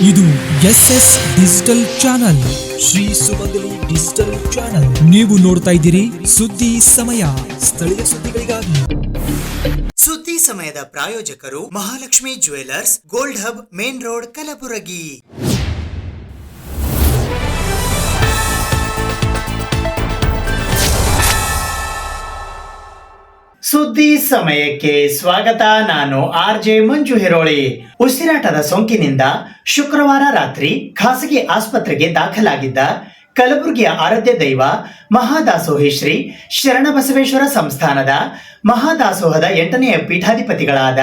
ಇದು SS digital channel, Shri ಸುಮಂಗಲಿ digital channel. ನೀವು ನೋಡ್ತಾ ಇದ್ದೀರಿ ಸುದ್ದಿ ಸಮಯ, ಸ್ಥಳೀಯ ಸುದ್ದಿಗಳಿಗಾಗಿ. ಸುದ್ದಿ ಸಮಯದ ಪ್ರಾಯೋಜಕರು Mahalakshmi jewellers, gold hub, main road, Kalaburagi. ಸುದ್ದಿ ಸಮಯಕ್ಕೆ ಸ್ವಾಗತ. ನಾನು RJ ಮಂಜು ಹೆರೋಳಿ. ಉಸಿರಾಟದ ಸೋಂಕಿನಿಂದ ಶುಕ್ರವಾರ ರಾತ್ರಿ ಖಾಸಗಿ ಆಸ್ಪತ್ರೆಗೆ ದಾಖಲಾಗಿದ್ದ ಕಲಬುರಗಿಯ ಆರಾಧ್ಯ ದೈವ ಮಹಾದಾಸೋಹಿ ಶ್ರೀ ಶರಣಬಸವೇಶ್ವರ ಸಂಸ್ಥಾನದ ಮಹಾದಾಸೋಹದ 8ನೇ ಪೀಠಾಧಿಪತಿಗಳಾದ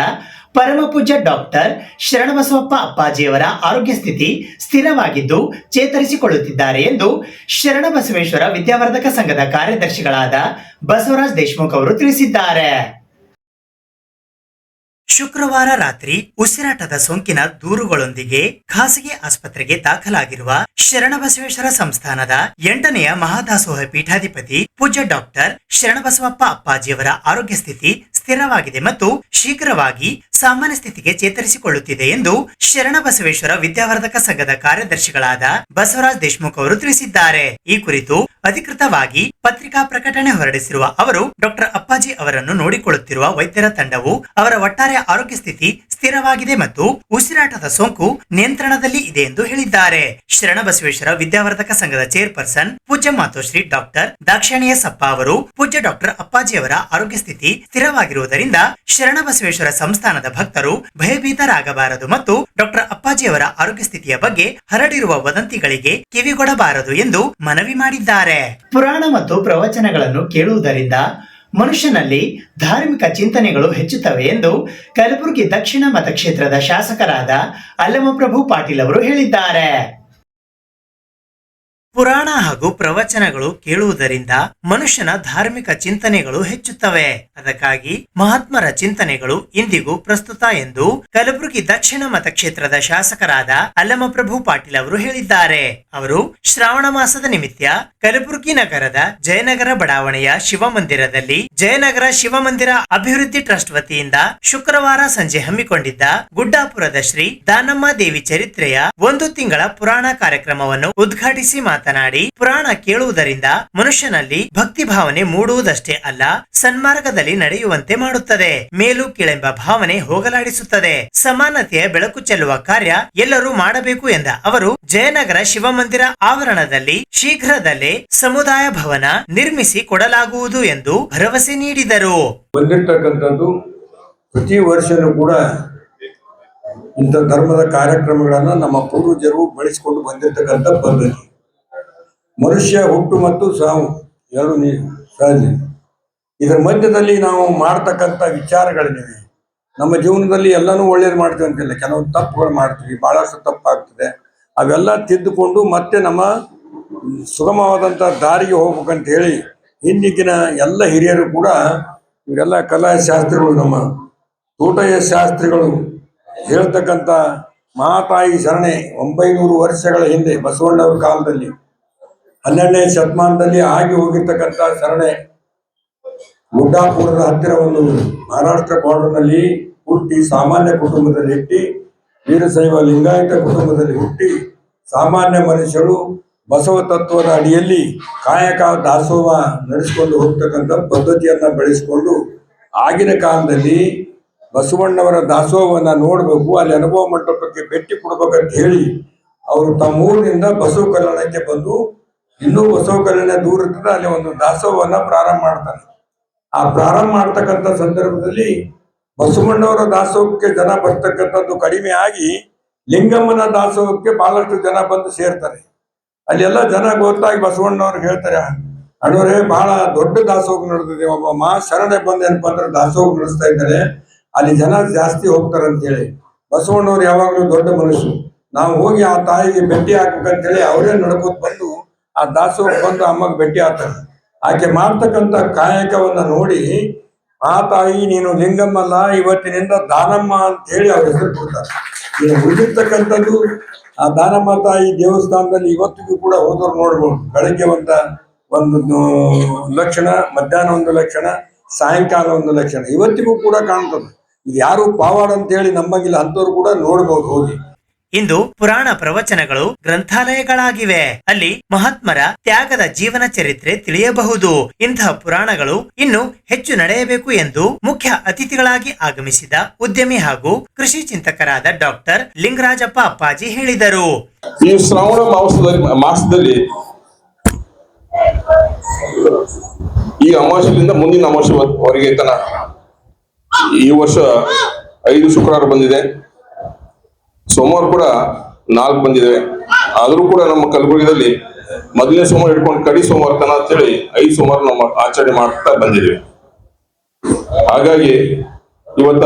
ಪರಮಪೂಜ್ಯ ಡಾಕ್ಟರ್ ಶರಣಬಸವಪ್ಪ ಅಪ್ಪಾಜಿಯವರ ಆರೋಗ್ಯ ಸ್ಥಿತಿ ಸ್ಥಿರವಾಗಿದ್ದು ಚೇತರಿಸಿಕೊಳ್ಳುತ್ತಿದ್ದಾರೆ ಎಂದು ಶರಣಬಸವೇಶ್ವರ ವಿದ್ಯಾವರ್ಧಕ ಸಂಘದ ಕಾರ್ಯದರ್ಶಿಗಳಾದ ಬಸವರಾಜ್ ದೇಶಮುಖ್ ಅವರು ತಿಳಿಸಿದ್ದಾರೆ. ಶುಕ್ರವಾರ ರಾತ್ರಿ ಉಸಿರಾಟದ ಸೋಂಕಿನ ದೂರುಗಳೊಂದಿಗೆ ಖಾಸಗಿ ಆಸ್ಪತ್ರೆಗೆ ದಾಖಲಾಗಿರುವ ಶರಣಬಸವೇಶ್ವರ ಸಂಸ್ಥಾನದ 8ನೇ ಮಹಾದಾಸೋಹ ಪೀಠಾಧಿಪತಿ ಪೂಜ್ಯ ಡಾಕ್ಟರ್ ಶರಣಬಸವಪ್ಪ ಅಪ್ಪಾಜಿಯವರ ಆರೋಗ್ಯ ಸ್ಥಿತಿ ಸ್ಥಿರವಾಗಿದೆ ಮತ್ತು ಶೀಘ್ರವಾಗಿ ಸಾಮಾನ್ಯ ಸ್ಥಿತಿಗೆ ಚೇತರಿಸಿಕೊಳ್ಳುತ್ತಿದೆ ಎಂದು ಶರಣಬಸವೇಶ್ವರ ವಿದ್ಯಾವರ್ಧಕ ಸಂಘದ ಕಾರ್ಯದರ್ಶಿಗಳಾದ ಬಸವರಾಜ್ ದೇಶಮುಖ್ ಅವರು ತಿಳಿಸಿದ್ದಾರೆ. ಈ ಕುರಿತು ಅಧಿಕೃತವಾಗಿ ಪತ್ರಿಕಾ ಪ್ರಕಟಣೆ ಹೊರಡಿಸಿರುವ ಅವರು, ಡಾಕ್ಟರ್ ಅಪ್ಪಾಜಿ ಅವರನ್ನು ನೋಡಿಕೊಳ್ಳುತ್ತಿರುವ ವೈದ್ಯರ ತಂಡವು ಅವರ ಒಟ್ಟಾರೆ ಆರೋಗ್ಯ ಸ್ಥಿತಿ ಸ್ಥಿರವಾಗಿದೆ ಮತ್ತು ಉಸಿರಾಟದ ಸೋಂಕು ನಿಯಂತ್ರಣದಲ್ಲಿ ಇದೆ ಎಂದು ಹೇಳಿದ್ದಾರೆ. ಶರಣಬಸವೇಶ್ವರ ವಿದ್ಯಾವರ್ಧಕ ಸಂಘದ ಚೇರ್ಪರ್ಸನ್ ಪೂಜ್ಯ ಮಾತೋಶ್ರೀ ಡಾಕ್ಟರ್ ದಾಕ್ಷಾಣಿಯ ಸಪ್ಪ ಅವರು, ಪೂಜ್ಯ ಡಾಕ್ಟರ್ ಅಪ್ಪಾಜಿ ಅವರ ಆರೋಗ್ಯ ಸ್ಥಿತಿ ಸ್ಥಿರವಾಗಿರುವುದರಿಂದ ಶರಣಬಸವೇಶ್ವರ ಸಂಸ್ಥಾನದ ಭಕ್ತರು ಭಯಭೀತರಾಗಬಾರದು ಮತ್ತು ಡಾಕ್ಟರ್ ಅಪ್ಪಾಜಿ ಅವರ ಆರೋಗ್ಯ ಸ್ಥಿತಿಯ ಬಗ್ಗೆ ಹರಡಿರುವ ವದಂತಿಗಳಿಗೆ ಕಿವಿಗೊಡಬಾರದು ಎಂದು ಮನವಿ ಮಾಡಿದ್ದಾರೆ. ಪುರಾಣ ಮತ್ತು ಪ್ರವಚನಗಳನ್ನು ಕೇಳುವುದರಿಂದ ಮನುಷ್ಯನಲ್ಲಿ ಧಾರ್ಮಿಕ ಚಿಂತನೆಗಳು ಹೆಚ್ಚುತ್ತವೆ ಎಂದು ಕಲಬುರಗಿ ದಕ್ಷಿಣ ಮತಕ್ಷೇತ್ರದ ಶಾಸಕರಾದ ಅಲ್ಲಮಪ್ರಭು ಪಾಟೀಲ್ ಅವರು ಹೇಳಿದ್ದಾರೆ. ಪುರಾಣ ಹಾಗೂ ಪ್ರವಚನಗಳು ಕೇಳುವುದರಿಂದ ಮನುಷ್ಯನ ಧಾರ್ಮಿಕ ಚಿಂತನೆಗಳು ಹೆಚ್ಚುತ್ತವೆ. ಅದಕ್ಕಾಗಿ ಮಹಾತ್ಮರ ಚಿಂತನೆಗಳು ಇಂದಿಗೂ ಪ್ರಸ್ತುತ ಎಂದು ಕಲಬುರಗಿ ದಕ್ಷಿಣ ಮತಕ್ಷೇತ್ರದ ಶಾಸಕರಾದ ಅಲ್ಲಮಪ್ರಭು ಪಾಟೀಲ್ ಅವರು ಹೇಳಿದ್ದಾರೆ. ಅವರು ಶ್ರಾವಣ ಮಾಸದ ನಿಮಿತ್ತ ಕಲಬುರಗಿ ನಗರದ ಜಯನಗರ ಬಡಾವಣೆಯ ಶಿವಮಂದಿರದಲ್ಲಿ ಜಯನಗರ ಶಿವಮಂದಿರ ಅಭಿವೃದ್ಧಿ ಟ್ರಸ್ಟ್ ವತಿಯಿಂದ ಶುಕ್ರವಾರ ಸಂಜೆ ಹಮ್ಮಿಕೊಂಡಿದ್ದ ಗುಡ್ಡಾಪುರದ ಶ್ರೀ ದಾನಮ್ಮ ದೇವಿ ಚರಿತ್ರೆಯ 1 ತಿಂಗಳ ಪುರಾಣ ಕಾರ್ಯಕ್ರಮವನ್ನು ಉದ್ಘಾಟಿಸಿ ಮಾತನಾಡಿ, ಪುರಾಣ ಕೇಳುವುದರಿಂದ ಮನುಷ್ಯನಲ್ಲಿ ಭಕ್ತಿ ಭಾವನೆ ಮೂಡುವುದಷ್ಟೇ ಅಲ್ಲ, ಸನ್ಮಾರ್ಗದಲ್ಲಿ ನಡೆಯುವಂತೆ ಮಾಡುತ್ತದೆ, ಮೇಲು ಕೀಳೆಂಬ ಭಾವನೆ ಹೋಗಲಾಡಿಸುತ್ತದೆ, ಸಮಾನತೆಯ ಬೆಳಕು ಚೆಲ್ಲುವ ಕಾರ್ಯ ಎಲ್ಲರೂ ಮಾಡಬೇಕು ಎಂದ ಅವರು, ಜಯನಗರ ಶಿವಮಂದಿರ ಆವರಣದಲ್ಲಿ ಶೀಘ್ರದಲ್ಲೇ ಸಮುದಾಯ ಭವನ ನಿರ್ಮಿಸಿ ಕೊಡಲಾಗುವುದು ಎಂದು ಭರವಸೆ ನೀಡಿದರು. ಬಂದಿರತಕ್ಕಂಥದ್ದು ಪ್ರತಿ ವರ್ಷನೂ ಕೂಡ ಇಂಥ ಧರ್ಮದ ಕಾರ್ಯಕ್ರಮಗಳನ್ನು ನಮ್ಮ ಪೂರ್ವಜರು ಬಳಸಿಕೊಂಡು ಬಂದಿರತಕ್ಕಂಥ ಪದ್ಧತಿ. ಮನುಷ್ಯ ಹುಟ್ಟು ಮತ್ತು ಸಾವು ಎರಡು ಸಹಜ. ಇದರ ಮಧ್ಯದಲ್ಲಿ ನಾವು ಮಾಡ್ತಕ್ಕಂಥ ವಿಚಾರಗಳಿವೆ. ನಮ್ಮ ಜೀವನದಲ್ಲಿ ಎಲ್ಲನೂ ಒಳ್ಳೇದು ಮಾಡ್ತೀವಿ ಅಂತಿಲ್ಲ, ಕೆಲವೊಂದು ತಪ್ಪುಗಳು ಮಾಡ್ತೀವಿ, ಬಹಳಷ್ಟು ತಪ್ಪಾಗ್ತದೆ. ಅವೆಲ್ಲ ತಿದ್ದುಕೊಂಡು ಮತ್ತೆ ನಮ್ಮ ಸುಗಮವಾದಂಥ ದಾರಿಗೆ ಹೋಗ್ಬೇಕಂತ ಹೇಳಿ ಹಿಂದಿಗಿನ ಎಲ್ಲ ಹಿರಿಯರು ಕೂಡ ಇವರೆಲ್ಲ ಕಲಾಶಾಸ್ತ್ರಿಗಳು, ನಮ್ಮ ತೋಟಯ್ಯ ಶಾಸ್ತ್ರಿಗಳು ಹೇಳ್ತಕ್ಕಂಥ ಮಹಾತಾಯಿ ಶರಣೆ 900 ವರ್ಷಗಳ ಹಿಂದೆ ಬಸವಣ್ಣವ್ರ ಕಾಲದಲ್ಲಿ 12ನೇ ಶತಮಾನದಲ್ಲಿ ಆಗಿ ಹೋಗಿರ್ತಕ್ಕಂಥ ಶರಣೆ ಗುಡ್ಡಾಪುರದ ಹತ್ತಿರ ಒಂದು ಮಹಾರಾಷ್ಟ್ರ ಬಾರ್ಡರ್ನಲ್ಲಿ ಹುಟ್ಟಿ ಸಾಮಾನ್ಯ ಕುಟುಂಬದಲ್ಲಿ ಹುಟ್ಟಿ ವೀರಶೈವ ಲಿಂಗಾಯತ ಕುಟುಂಬದಲ್ಲಿ ಹುಟ್ಟಿ ಸಾಮಾನ್ಯ ಮನುಷ್ಯರು ಬಸವ ತತ್ವದ ಅಡಿಯಲ್ಲಿ ಕಾಯಕ ದಾಸೋಹ ನಡೆಸಿಕೊಂಡು ಹೋಗ್ತಕ್ಕಂಥ ಪದ್ಧತಿಯನ್ನ ಬೆಳೆಸಿಕೊಂಡು ಆಗಿನ ಕಾಲದಲ್ಲಿ ಬಸವಣ್ಣವರ ದಾಸೋಹವನ್ನ ನೋಡ್ಬೇಕು, ಅಲ್ಲಿ ಅನುಭವ ಮಂಟಪಕ್ಕೆ ಭೇಟಿ ಕೊಡ್ಬೇಕಂತ ಹೇಳಿ ಅವರು ತಮ್ಮ ಊರಿನಿಂದ ಬಸವ ಕಲ್ಯಾಣಕ್ಕೆ ಬಂದು, ಇನ್ನೂ ಬಸವ ಕಲ್ಯಾಣ ದೂರ ಇರ್ತದೆ, ಅಲ್ಲಿ ಒಂದು ದಾಸೋಹವನ್ನ ಪ್ರಾರಂಭ ಮಾಡ್ತಾರೆ. ಆ ಪ್ರಾರಂಭ ಮಾಡ್ತಕ್ಕಂಥ ಸಂದರ್ಭದಲ್ಲಿ ಬಸವಣ್ಣವರ ದಾಸೋಹಕ್ಕೆ ಜನ ಬರ್ತಕ್ಕಂಥದ್ದು ಕಡಿಮೆ ಆಗಿ ಲಿಂಗಮ್ಮನ ದಾಸೋಹಕ್ಕೆ ಬಹಳಷ್ಟು ಜನ ಬಂದು ಸೇರ್ತಾರೆ. ಅಲ್ಲೆಲ್ಲ ಜನ ಗೊತ್ತಾಗಿ ಬಸವಣ್ಣವ್ರಿಗೆ ಹೇಳ್ತಾರೆ, ಅಣ್ಣವರೇ ಬಹಳ ದೊಡ್ಡ ದಾಸೋಹ ನಡೆದಿದೆ, ಒಬ್ಬ ಮಹಾ ಶರಣೆ ಬಂದ ಏನಪ್ಪ ಅಂದ್ರೆ ದಾಸೋಹ ನಡೆಸ್ತಾ ಇದ್ದಾರೆ, ಅಲ್ಲಿ ಜನ ಜಾಸ್ತಿ ಹೋಗ್ತಾರೆ ಅಂತ ಹೇಳಿ. ಬಸವಣ್ಣವ್ರು ಯಾವಾಗಲೂ ದೊಡ್ಡ ಮನುಷ್ಯರು, ನಾವು ಹೋಗಿ ಆ ತಾಯಿಗೆ ಭೇಟಿ ಹಾಕ್ಬೇಕಂತೇಳಿ ಅವರೇ ನಡ್ಕೋತ ಬಂದು ಆ ದಾಸೋಹ ಬಂದು ಅಮ್ಮಗೆ ಭೇಟಿ ಆಗ್ತಾರೆ. ಆಕೆ ಮಾಡ್ತಕ್ಕಂಥ ಕಾಯಕವನ್ನ ನೋಡಿ, ಆ ತಾಯಿ ನೀನು ಲಿಂಗಮ್ಮಲ್ಲ, ಇವತ್ತಿನಿಂದ ದಾನಮ್ಮ ಅಂತ ಹೇಳಿ ಅವ್ರ ಹೆಸರು ಕೊಡ್ತಾರೆ. ನೀನು ಉಳಿದಿರ್ತಕ್ಕಂಥದ್ದು ಆ ದಾನಮ್ಮ ತಾಯಿ ದೇವಸ್ಥಾನದಲ್ಲಿ ಇವತ್ತಿಗೂ ಕೂಡ ಹೋದವ್ರು ನೋಡ್ಬೋದು. ಬೆಳಗ್ಗೆ ಒಂದು ಲಕ್ಷಣ, ಮಧ್ಯಾಹ್ನ ಒಂದು ಲಕ್ಷಣ, ಸಾಯಂಕಾಲ ಒಂದು ಲಕ್ಷಣ ಇವತ್ತಿಗೂ ಕೂಡ ಕಾಣ್ತದೆ. ಇದು ಯಾರು ಪಾವಾಡ ಅಂತ ಹೇಳಿ ನಮ್ಮಗಿಲ್ಲ, ಅಂಥವ್ರು ಕೂಡ ನೋಡ್ಬೋದು ಹೋಗಿ. ಇಂದು ಪುರಾಣ ಪ್ರವಚನಗಳು ಗ್ರಂಥಾಲಯಗಳಾಗಿವೆ. ಅಲ್ಲಿ ಮಹಾತ್ಮರ ತ್ಯಾಗದ ಜೀವನ ಚರಿತ್ರೆ ತಿಳಿಯಬಹುದು. ಇಂತಹ ಪುರಾಣಗಳು ಇನ್ನು ಹೆಚ್ಚು ನಡೆಯಬೇಕು ಎಂದು ಮುಖ್ಯ ಅತಿಥಿಗಳಾಗಿ ಆಗಮಿಸಿದ ಉದ್ಯಮಿ ಹಾಗೂ ಕೃಷಿ ಚಿಂತಕರಾದ ಡಾಕ್ಟರ್ ಲಿಂಗರಾಜಪ್ಪ ಅಪ್ಪಾಜಿ ಹೇಳಿದರು. ಈ ಶ್ರಾವಣ ಮಾಸದಲ್ಲಿ ಈ ಅಮಾವಾಸ್ಯೆಯಿಂದ ಮುಂದಿನ ಅಮಾವಾಸ್ಯವರೆಗೆ ತನ ಈ ವರ್ಷ 5 ಶುಕ್ರವಾರ ಬಂದಿದೆ, ಸೋಮವಾರ ಕೂಡ 4 ಬಂದಿದೆ. ಆದ್ರೂ ಕೂಡ ನಮ್ಮ ಕಲಬುರಗಿಯಲ್ಲಿ ಮೊದಲನೇ ಸೋಮವಾರ ಹಿಡ್ಕೊಂಡು ಕಡಿ ಸೋಮವಾರ ತನ ಅಂತೇಳಿ 5 ಸೋಮವಾರ ನಮ್ಮ ಆಚರಣೆ ಮಾಡ್ತಾ ಬಂದಿದ್ದೀವಿ. ಹಾಗಾಗಿ ಇವತ್ತ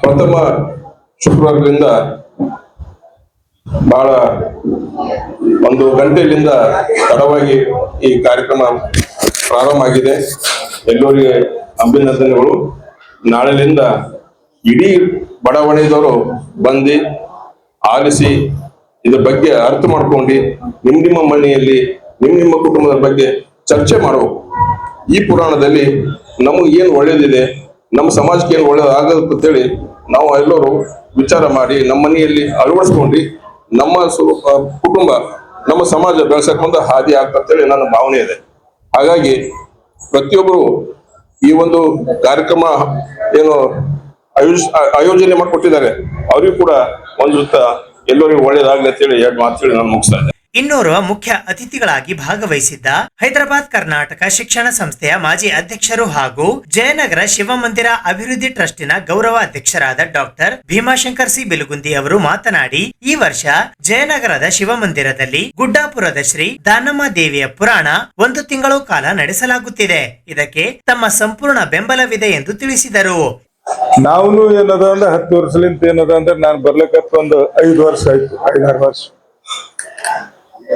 ಪ್ರಥಮ ಶುಕ್ರವಾರದಿಂದ ಬಹಳ 1 ಗಂಟೆಯಿಂದ ತಡವಾಗಿ ಈ ಕಾರ್ಯಕ್ರಮ ಪ್ರಾರಂಭ ಆಗಿದೆ. ಎಲ್ಲರಿಗೆ ಅಭಿನಂದನೆಗಳು. ನಾಳೆಯಿಂದ ಇಡೀ ಬಡಾವಣೆದವರು ಬಂದು ಆಲಿಸಿ ಇದ್ರ ಬಗ್ಗೆ ಅರ್ಥ ಮಾಡ್ಕೊಂಡು ನಿಮ್ಮ ಮನೆಯಲ್ಲಿ ನಿಮ್ಮ ಕುಟುಂಬದ ಬಗ್ಗೆ ಚರ್ಚೆ ಮಾಡಬೇಕು. ಈ ಪುರಾಣದಲ್ಲಿ ನಮಗೆ ಏನು ಒಳ್ಳೇದಿದೆ, ನಮ್ಮ ಸಮಾಜಕ್ಕೆ ಏನು ಒಳ್ಳೇದಾಗಬೇಕು ಅಂತೇಳಿ ನಾವು ಎಲ್ಲರೂ ವಿಚಾರ ಮಾಡಿ ನಮ್ಮ ಮನೆಯಲ್ಲಿ ಅಳವಡಿಸ್ಕೊಂಡು ನಮ್ಮ ಕುಟುಂಬ ನಮ್ಮ ಸಮಾಜ ಬೆಳೆಸಕ್ಕೆ ಮುಂದೆ ಹಾದಿ ಆಗ್ತಂತೇಳಿ ನನ್ನ ಭಾವನೆ ಇದೆ. ಹಾಗಾಗಿ ಪ್ರತಿಯೊಬ್ಬರು ಈ ಒಂದು ಕಾರ್ಯಕ್ರಮ ಏನು ಆಯೋಜನೆ ಮಾಡಿಕೊಟ್ಟಿದ್ದಾರೆ ಅವರಿಗೂ ಕೂಡ ಒಂದು ಎಲ್ಲರಿಗೂ ಒಳ್ಳೇದಾಗ್ಲಿ ಅಂತ ಹೇಳಿ 2 ಮಾತು ಹೇಳಿ ನಾನು ಮುಗಿಸ್ತಾ ಇದ್ದೆ. ಇನ್ನೋರ್ವ ಮುಖ್ಯ ಅತಿಥಿಗಳಾಗಿ ಭಾಗವಹಿಸಿದ್ದ ಹೈದರಾಬಾದ್ ಕರ್ನಾಟಕ ಶಿಕ್ಷಣ ಸಂಸ್ಥೆಯ ಮಾಜಿ ಅಧ್ಯಕ್ಷರು ಹಾಗೂ ಜಯನಗರ ಶಿವಮಂದಿರ ಅಭಿವೃದ್ಧಿ ಟ್ರಸ್ಟಿನ ಗೌರವ ಅಧ್ಯಕ್ಷರಾದ ಡಾಕ್ಟರ್ ಭೀಮಾಶಂಕರ್ ಸಿ ಬಿಲಗುಂದಿ ಅವರು ಮಾತನಾಡಿ, ಈ ವರ್ಷ ಜಯನಗರದ ಶಿವಮಂದಿರದಲ್ಲಿ ಗುಡ್ಡಾಪುರದ ಶ್ರೀ ದಾನಮ್ಮ ದೇವಿಯ ಪುರಾಣ 1 ತಿಂಗಳು ಕಾಲ ನಡೆಸಲಾಗುತ್ತಿದೆ. ಇದಕ್ಕೆ ತಮ್ಮ ಸಂಪೂರ್ಣ ಬೆಂಬಲವಿದೆ ಎಂದು ತಿಳಿಸಿದರು. ನಾವು ಏನದ ಅಂದ್ರೆ 10 ವರ್ಷಲಿಂತ ಏನದ ಅಂದ್ರೆ ನಾನು ಬರ್ಲಿಕ್ಕೆ ಒಂದು 5 ವರ್ಷ ಆಯ್ತು, 5-6 ವರ್ಷ.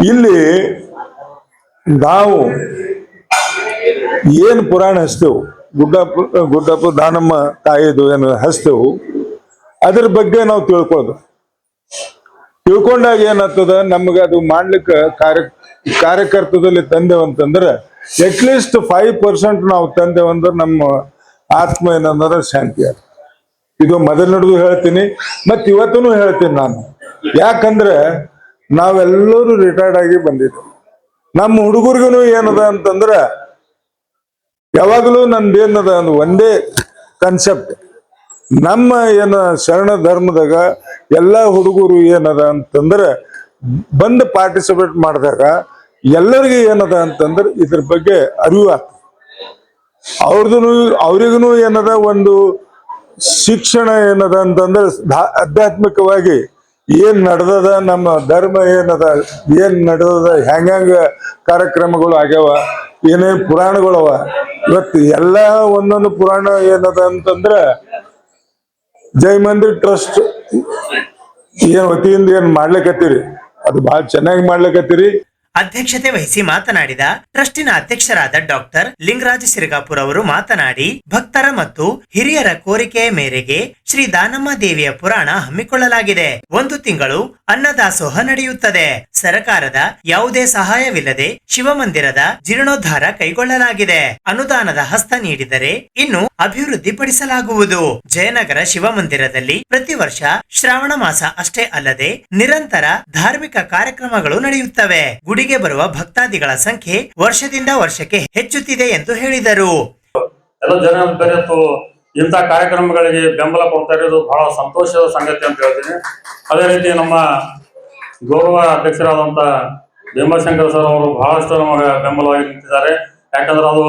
ಇಲ್ಲಿ ನಾವು ಏನು ಪುರಾಣ ಹಚ್ತೇವು, ಗುಡ್ಡಪ್ಪ ದಾನಮ್ಮ ತಾಯಿದು ಏನು ಹಚ್ತೇವು, ಅದ್ರ ಬಗ್ಗೆ ನಾವು ತಿಳ್ಕೊಂಡಾಗ ಏನಾಗ್ತದ, ನಮ್ಗೆ ಅದು ಮಾಡ್ಲಿಕ್ಕೆ ಕಾರ್ಯಕರ್ತದಲ್ಲಿ ತಂದೇವಂತಂದ್ರೆ ಅಟ್ಲೀಸ್ಟ್ 5% ನಾವು ತಂದೇವಂದ್ರೆ ನಮ್ಮ ಆತ್ಮ ಏನಂದ್ರೆ ಶಾಂತಿ ಆಗ. ಇದು ಮೊದಲು ನಡೆದು ಹೇಳ್ತೀನಿ, ಮತ್ತೆ ಇವತ್ತೂ ಹೇಳ್ತೀನಿ ನಾನು. ಯಾಕಂದ್ರೆ ನಾವೆಲ್ಲರೂ ರಿಟೈರ್ಡ್ ಆಗಿ ಬಂದಿದ್ವಿ. ನಮ್ಮ ಹುಡುಗರಿಗೂ ಏನದ ಅಂತಂದ್ರ ಯಾವಾಗಲೂ ನಂದೇನದ ಒಂದೇ ಕಾನ್ಸೆಪ್ಟ್, ನಮ್ಮ ಏನ ಶರಣ ಧರ್ಮದಾಗ ಎಲ್ಲ ಹುಡುಗರು ಏನದ ಅಂತಂದ್ರೆ ಬಂದು ಪಾರ್ಟಿಸಿಪೇಟ್ ಮಾಡಿದಾಗ ಎಲ್ಲರಿಗೂ ಏನದ ಅಂತಂದ್ರೆ ಇದ್ರ ಬಗ್ಗೆ ಅರಿವು ಆಗ್ತದೆ. ಅವ್ರಿಗೂ ಏನದ ಒಂದು ಶಿಕ್ಷಣ ಏನದ ಅಂತಂದ್ರೆ ಆಧ್ಯಾತ್ಮಿಕವಾಗಿ ಏನ್ ನಡೆದದ, ನಮ್ಮ ಧರ್ಮ ಏನದ, ಏನ್ ನಡೆದದ, ಹೆಂಗ ಕಾರ್ಯಕ್ರಮಗಳು ಆಗ್ಯಾವ, ಏನೇನ್ ಪುರಾಣಗಳವ. ಇವತ್ತು ಎಲ್ಲ ಒಂದೊಂದು ಪುರಾಣ ಏನದ ಅಂತಂದ್ರ ಜೈ ಮಂದಿರ್ ಟ್ರಸ್ಟ್ ಏನ್ ವತಿಯಿಂದ ಏನ್ ಮಾಡ್ಲಿಕತ್ತೀರಿ, ಅದು ಬಹಳ ಚೆನ್ನಾಗಿ ಮಾಡ್ಲಿಕತ್ತೀರಿ. ಅಧ್ಯಕ್ಷತೆ ವಹಿಸಿ ಮಾತನಾಡಿದ ಟ್ರಸ್ಟಿನ ಅಧ್ಯಕ್ಷರಾದ ಡಾಕ್ಟರ್ ಲಿಂಗರಾಜ ಸಿರಗಾಪುರ್ ಅವರು ಮಾತನಾಡಿ, ಭಕ್ತರ ಮತ್ತು ಹಿರಿಯರ ಕೋರಿಕೆಯ ಮೇರೆಗೆ ಶ್ರೀ ದಾನಮ್ಮ ದೇವಿಯ ಪುರಾಣ ಹಮ್ಮಿಕೊಳ್ಳಲಾಗಿದೆ. 1 ತಿಂಗಳು ಅನ್ನದಾಸೋಹ ನಡೆಯುತ್ತದೆ. ಸರಕಾರದ ಯಾವುದೇ ಸಹಾಯವಿಲ್ಲದೆ ಶಿವಮಂದಿರದ ಜೀರ್ಣೋದ್ಧಾರ ಕೈಗೊಳ್ಳಲಾಗಿದೆ. ಅನುದಾನದ ಹಸ್ತ ನೀಡಿದರೆ ಇನ್ನು ಅಭಿವೃದ್ಧಿ ಪಡಿಸಲಾಗುವುದು. ಜಯನಗರ ಶಿವಮಂದಿರದಲ್ಲಿ ಪ್ರತಿ ವರ್ಷ ಶ್ರಾವಣ ಮಾಸ ಅಷ್ಟೇ ಅಲ್ಲದೆ ನಿರಂತರ ಧಾರ್ಮಿಕ ಕಾರ್ಯಕ್ರಮಗಳು ನಡೆಯುತ್ತವೆ. ಗುಡಿಗೆ ಬರುವ ಭಕ್ತಾದಿಗಳ ಸಂಖ್ಯೆ ವರ್ಷದಿಂದ ವರ್ಷಕ್ಕೆ ಹೆಚ್ಚುತ್ತಿದೆ ಎಂದು ಹೇಳಿದರು. ಎಲ್ಲ ಜನ ಬೆರೆತು ಇಂಥ ಕಾರ್ಯಕ್ರಮಗಳಿಗೆ ಬೆಂಬಲ ಕೊಡ್ತಾ ಇರೋದು ಬಹಳ ಸಂತೋಷದ ಸಂಗತಿ ಅಂತ ಹೇಳ್ತೀನಿ. ಅದೇ ರೀತಿ ನಮ್ಮ ಗೌರವ ಅಧ್ಯಕ್ಷರಾದಂತ ಭೀಮಾಶಂಕರ್ ಸರ್ ಅವರು ಬಹಳಷ್ಟು ನಮಗೆ ಬೆಂಬಲವಾಗಿ ನಿಂತಿದ್ದಾರೆ. ಯಾಕಂದ್ರೆ ಅದು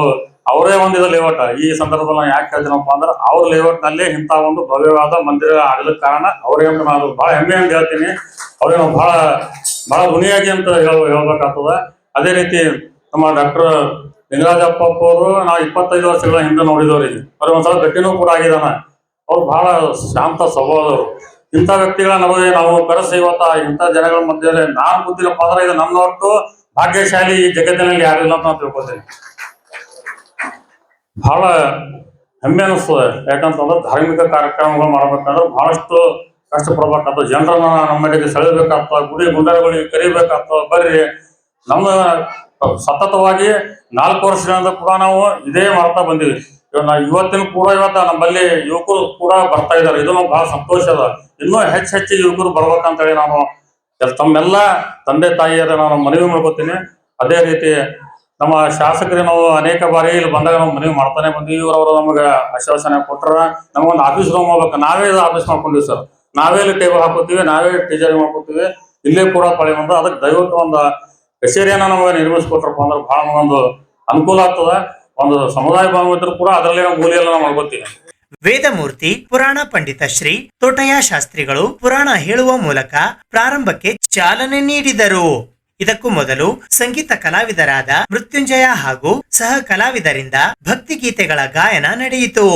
ಅವರೇ ಒಂದಿದ ಲೇಔಟ್. ಈ ಸಂದರ್ಭದಲ್ಲಿ ಯಾಕೆ ಹೇಳ್ತೀನಪ್ಪ ಅಂದ್ರೆ ಅವ್ರ ಲೇಔಟ್ ನಲ್ಲಿ ಇಂಥ ಒಂದು ಭವ್ಯವಾದ ಮಂದಿರ ಆಗಲಿಕ್ಕೆ ಕಾರಣ ಅವರೇ ಅಂತ ನಾನು ಬಹಳ ಹೆಮ್ಮೆಯಿಂದ ಹೇಳ್ತೀನಿ. ಅವ್ರಿಗೆ ನಾವು ಬಹಳ ಋಣಿಯಾಗಿ ಅಂತ ಹೇಳ್ಬೇಕಾಗ್ತದ. ಅದೇ ರೀತಿ ನಮ್ಮ ಡಾಕ್ಟರ್ ಲಿಂಗರಾಜಪ್ಪ ಅವರು ನಾವು 25 ವರ್ಷಗಳ ಹಿಂದೆ ನೋಡಿದವ್ರಿಗೆ ಅವ್ರಿಗೆ ಒಂದ್ಸಲ ಭೇಟಿನೂ ಕೂಡ ಆಗಿದಾನ. ಅವ್ರು ಬಹಳ ಶಾಂತ ಸ್ವಭಾವದವರು. ಇಂಥ ವ್ಯಕ್ತಿಗಳ ನಮಗೆ ನಾವು ಕರೆಸಿ ಇವತ್ತ ಇಂಥ ಜನಗಳ ಮಧ್ಯೆ ನಾನು ಗೊತ್ತಿಲ್ಲಪ್ಪ ಅಂದ್ರೆ ಇದು ನನ್ನ ಹೊರತು ಭಾಗ್ಯಶಾಲಿ ಈ ಜಗತ್ತಿನಲ್ಲಿ ಯಾರಿಲ್ಲ ಅಂತ ನಾನು ತಿಳ್ಕೊತೀನಿ. ಬಹಳ ಹೆಮ್ಮೆ ಅನಿಸ್ತದೆ. ಯಾಕಂತಂದ್ರೆ ಧಾರ್ಮಿಕ ಕಾರ್ಯಕ್ರಮಗಳು ಮಾಡ್ಬೇಕಂದ್ರೆ ಬಹಳಷ್ಟು ಕಷ್ಟಪಡ್ಬೇಕಾಗ್ತದೆ. ಜನರನ್ನ ನಮ್ಮಲ್ಲಿಗೆ ಸೆಳೆಬೇಕಾಗ್ತದೆ, ಗುಡಿ ಗುಂಡಗಳಿಗೆ ಕರಿಬೇಕಾಗ್ತದೆ. ಬರ್ರಿ, ನಮ್ಮ ಸತತವಾಗಿ 4 ವರ್ಷಗಳಿಂದ ಕೂಡ ನಾವು ಇದೇ ಮಾಡ್ತಾ ಬಂದಿವಿ. ಇವತ್ತಿನ ಕೂಡ ನಮ್ಮಲ್ಲಿ ಯುವಕರು ಕೂಡ ಬರ್ತಾ ಇದ್ದಾರೆ. ಇದು ನಮ್ಗೆ ಬಹಳ ಸಂತೋಷ ಅದ. ಇನ್ನೂ ಹೆಚ್ಚಿಗೆ ಯುವಕರು ಬರ್ಬೇಕಂತೇಳಿ ನಾನು ತಮ್ಮೆಲ್ಲ ತಂದೆ ತಾಯಿಯರ ನಾನು ಮನವಿ ಮಾಡ್ಕೊತೀನಿ. ಅದೇ ರೀತಿ ನಮ್ಮ ಶಾಸಕರು ನಾವು ಅನೇಕ ಬಾರಿ ಇಲ್ಲಿ ಬಂದಾಗ ನಾವು ಮನವಿ ಮಾಡ್ತಾನೆ ಬಂದ್ವಿ. ಇವ್ರವರು ನಮಗೆ ಆಶ್ವಾಸನೆ ಕೊಟ್ಟರ ನಮಗೊಂದು ಆಫೀಸ್ ರೂಮ್ ಹೋಗ್ಬೇಕು. ನಾವೇ ಆಫೀಸ್ ಮಾಡ್ಕೊಂಡಿವಿ ಸರ್. ನಾವೇ ಇಲ್ಲಿ ಟೇಬಲ್ ಹಾಕೋತೀವಿ, ನಾವೇ ಟೀಚರ್ ಮಾಡ್ಕೋತೀವಿ. ಇಲ್ಲೇ ಕೂಡ ಪಳಿ ಬಂದು ಅದಕ್ಕೆ ದಯವಿಟ್ಟು ಒಂದು ಕಚೇರಿಯನ್ನ ನಮಗೆ ನಿರ್ಮಿಸ್ಕೊಟ್ರಪ್ಪ ಅಂದ್ರೆ ಬಹಳ ಒಂದು ಅನುಕೂಲ ಆಗ್ತದ. ಒಂದು ಸಮುದಾಯ ಭವನ ಇದ್ರೂ ಕೂಡ ಅದರಲ್ಲಿ ನಾವು ಮೂಲೆಯೆಲ್ಲ ನಾವು ಮಾಡ್ಕೋತೀವಿ. ವೇದಮೂರ್ತಿ ಪುರಾಣ ಪಂಡಿತ ಶ್ರೀ ತೋಟಯ್ಯ ಶಾಸ್ತ್ರಿಗಳು ಪುರಾಣ ಹೇಳುವ ಮೂಲಕ ಪ್ರಾರಂಭಕ್ಕೆ ಚಾಲನೆ ನೀಡಿದರು. ಇದಕ್ಕೂ ಮೊದಲು ಸಂಗೀತ ಕಲಾವಿದರಾದ ಮೃತ್ಯುಂಜಯ ಹಾಗೂ ಸಹ ಕಲಾವಿದರಿಂದ ಭಕ್ತಿಗೀತೆಗಳ ಗಾಯನ ನಡೆಯಿತು.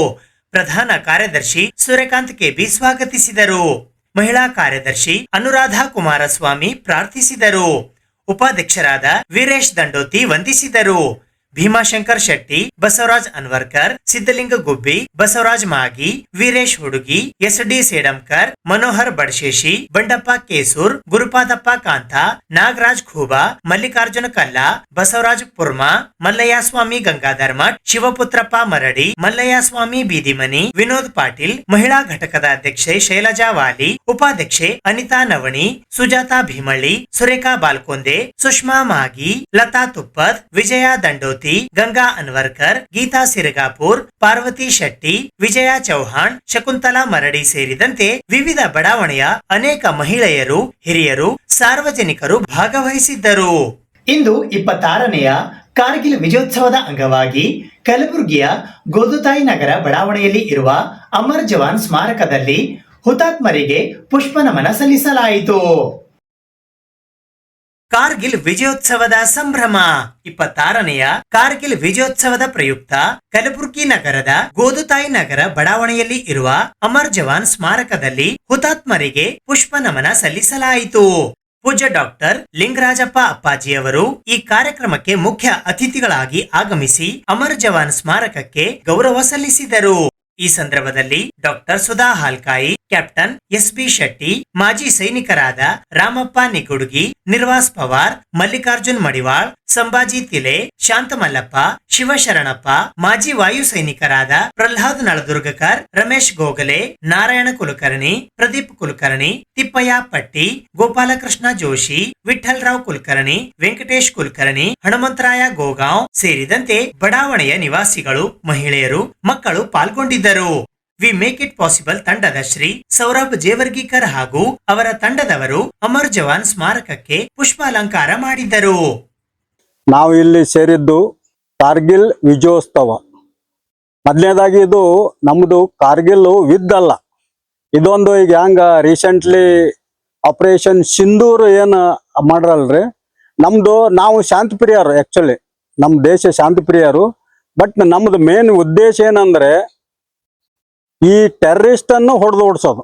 ಪ್ರಧಾನ ಕಾರ್ಯದರ್ಶಿ ಸೂರ್ಯಕಾಂತ್ ಕೆಬಿ ಸ್ವಾಗತಿಸಿದರು. ಮಹಿಳಾ ಕಾರ್ಯದರ್ಶಿ ಅನುರಾಧ ಕುಮಾರಸ್ವಾಮಿ ಪ್ರಾರ್ಥಿಸಿದರು. ಉಪಾಧ್ಯಕ್ಷರಾದ ವೀರೇಶ್ ದಂಡೋತಿ ವಂದಿಸಿದರು. ಭೀಮಾಶಂಕರ್ ಶೆಟ್ಟಿ, ಬಸವರಾಜ್ ಅನ್ವರ್ಕರ್, ಸಿದ್ದಲಿಂಗ ಗುಬ್ಬಿ, ಬಸವರಾಜ್ ಮಾಗಿ, ವೀರೇಶ್ ಹುಡುಗಿ, ಎಸ್.ಡಿ. ಸೇಡಂಕರ್, ಮನೋಹರ್ ಬಡಶೇಶಿ, ಬಂಡಪ್ಪ ಕೇಸೂರ್, ಗುರುಪಾದಪ್ಪ ಕಾಂತ, ನಾಗರಾಜ್ ಖೂಬಾ, ಮಲ್ಲಿಕಾರ್ಜುನ ಕಲ್ಲ, ಬಸವರಾಜ್ ಪುರ್ಮಾ, ಮಲ್ಲಯ್ಯ ಸ್ವಾಮಿ ಗಂಗಾಧರ್ ಮಠ್, ಶಿವಪುತ್ರಪ್ಪ ಮರಡಿ, ಮಲ್ಲಯ್ಯ ಸ್ವಾಮಿ ಬೀದಿಮನಿ, ವಿನೋದ್ ಪಾಟೀಲ್, ಮಹಿಳಾ ಘಟಕದ ಅಧ್ಯಕ್ಷೆ ಶೈಲಜಾ ವಾಲಿ, ಉಪಾಧ್ಯಕ್ಷೆ ಅನಿತಾ ನವಣಿ, ಸುಜಾತಾ ಭೀಮಳ್ಳಿ, ಸುರೇಖಾ ಬಾಲ್ಕೊಂದೆ, ಸುಷ್ಮಾ ಮಾಗಿ, ಲತಾ ತುಪ್ಪದ್, ವಿಜಯ ದಂಡೋತಿ, ಗಂಗಾ ಅನ್ವರ್ಕರ್, ಗೀತಾ ಸಿರಗಾಪುರ್, ಪಾರ್ವತಿ ಶೆಟ್ಟಿ, ವಿಜಯ ಚೌಹಾಣ್, ಶಕುಂತಲಾ ಮರಡಿ ಸೇರಿದಂತೆ ವಿವಿಧ ಬಡಾವಣೆಯ ಅನೇಕ ಮಹಿಳೆಯರು, ಹಿರಿಯರು, ಸಾರ್ವಜನಿಕರು ಭಾಗವಹಿಸಿದ್ದರು. ಇಂದು 26ನೆಯ ಕಾರ್ಗಿಲ್ ವಿಜಯೋತ್ಸವದ ಅಂಗವಾಗಿ ಕಲಬುರಗಿಯ ಗೋದುತಾಯಿ ನಗರ ಬಡಾವಣೆಯಲ್ಲಿ ಇರುವ ಅಮರ್ ಜವಾನ್ ಸ್ಮಾರಕದಲ್ಲಿ ಹುತಾತ್ಮರಿಗೆ ಪುಷ್ಪ ನಮನ ಸಲ್ಲಿಸಲಾಯಿತು. ಕಾರ್ಗಿಲ್ ವಿಜಯೋತ್ಸವದ ಸಂಭ್ರಮ 26ನೆಯ ಕಾರ್ಗಿಲ್ ವಿಜಯೋತ್ಸವದ ಪ್ರಯುಕ್ತ ಕಲಬುರಗಿ ನಗರದ ಗೋದುತಾಯಿ ನಗರ ಬಡಾವಣೆಯಲ್ಲಿ ಇರುವ ಅಮರ್ ಜವಾನ್ ಸ್ಮಾರಕದಲ್ಲಿ ಹುತಾತ್ಮರಿಗೆ ಪುಷ್ಪ ನಮನ ಸಲ್ಲಿಸಲಾಯಿತು. ಪೂಜ್ಯ ಡಾಕ್ಟರ್ ಲಿಂಗರಾಜಪ್ಪ ಅಪ್ಪಾಜಿಯವರು ಈ ಕಾರ್ಯಕ್ರಮಕ್ಕೆ ಮುಖ್ಯ ಅತಿಥಿಗಳಾಗಿ ಆಗಮಿಸಿ ಅಮರ್ ಜವಾನ್ ಸ್ಮಾರಕಕ್ಕೆ ಗೌರವ ಸಲ್ಲಿಸಿದರು. ಈ ಸಂದರ್ಭದಲ್ಲಿ doctor Sudha Halkai, captain S B. Shetty, ಮಾಜಿ ಸೈನಿಕರಾದ ರಾಮಪ್ಪ ನಿಗುಡ್ಗಿ, ನಿರ್ವಾಸ್ ಪವಾರ್, ಮಲ್ಲಿಕಾರ್ಜುನ್ ಮಡಿವಾಳ್, ಸಂಭಾಜಿ ತಿಲೆ, ಶಾಂತಮಲ್ಲಪ್ಪ, ಶಿವಶರಣಪ್ಪ, ಮಾಜಿ ವಾಯು ಸೈನಿಕರಾದ ಪ್ರಹ್ಲಾದ್ ನಳದುರ್ಗಕರ್, ರಮೇಶ್ ಗೋಗಲೆ, ನಾರಾಯಣ ಕುಲಕರ್ಣಿ, ಪ್ರದೀಪ್ ಕುಲಕರ್ಣಿ, ತಿಪ್ಪಯ್ಯ ಪಟ್ಟಿ, ಗೋಪಾಲಕೃಷ್ಣ ಜೋಶಿ, ವಿಠಲ್ ರಾವ್ ಕುಲಕರ್ಣಿ, ವೆಂಕಟೇಶ್ ಕುಲಕರ್ಣಿ, ಹನುಮಂತರಾಯ ಗೋಗಾಂವ್ ಸೇರಿದಂತೆ ಬಡಾವಣೆಯ ನಿವಾಸಿಗಳು, ಮಹಿಳೆಯರು, ಮಕ್ಕಳು ಪಾಲ್ಗೊಂಡಿದ್ದರು. ವಿ ಮೇಕ್ ಇಟ್ ಪಾಸಿಬಲ್ ತಂಡದ ಶ್ರೀ ಸೌರಭ್ ಜೇವರ್ಗಿಕರ್ ಹಾಗೂ ಅವರ ತಂಡದವರು ಅಮರ್ ಜವಾನ್ ಸ್ಮಾರಕಕ್ಕೆ ಪುಷ್ಪಾಲಂಕಾರ ಮಾಡಿದ್ದರು. ನಾವು ಇಲ್ಲಿ ಸೇರಿದ್ದು ಕಾರ್ಗಿಲ್ ವಿಜಯೋತ್ಸವ. ಮೊದಲನೇದಾಗಿ ಇದು ನಮ್ದು ಕಾರ್ಗಿಲ್ ಯುದ್ಧ ಅಲ್ಲ, ಇದೊಂದು ಈಗ ಹೆಂಗ ರೀಸೆಂಟ್ಲಿ ಆಪರೇಷನ್ ಸಿಂಧೂರ್ ಏನು ಮಾಡ್ರಲ್ರಿ, ನಾವು ಶಾಂತಿ ಪ್ರಿಯರು. ಆಕ್ಚುಲಿ ನಮ್ಮ ದೇಶ ಶಾಂತಿ ಪ್ರಿಯರು. ಬಟ್ ನಮ್ದು ಮೇನ್ ಉದ್ದೇಶ ಏನಂದ್ರೆ ಈ ಟೆರರಿಸ್ಟ್ ಅನ್ನು ಹೊಡೆದು ಓಡಿಸೋದು.